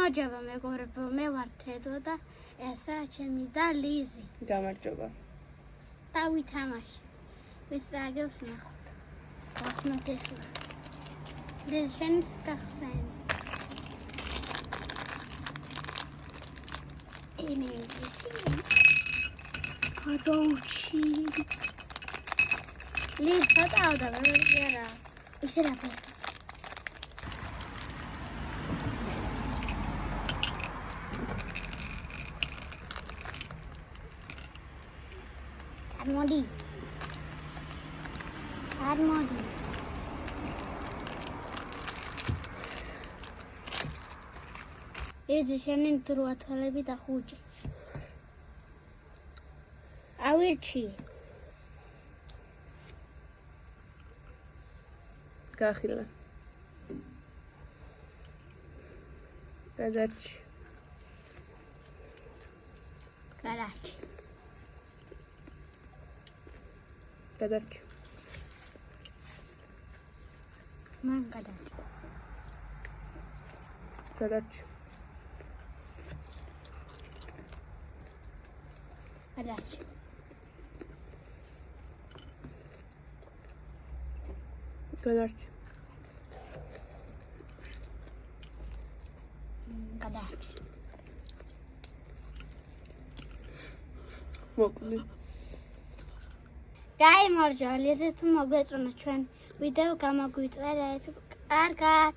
გამარჯობა მეგობრებო, მე ვარ თედო და ესაა ჩემი და ლიზი. გამარჯობა. დავითამაშეთ. ვის აგებს ნახოთ. ახლა გეხლა. ლიზი შენ გახსენ. Adolci. Lì fatto da vedere. Isera per. Armodi. Ezi shenin turvatalebi da xuji. Awirchi. Gahila. Gadarchi. Garachi. Gadarchi. Man garachi. Gadarchi. Garachi. Gadarchi. Garachi. Მოკლი. გამარჯობა, ლიზი თუ მოგეწონა ჩვენ ვიდეო გამოგვიწერეთ. კარგად.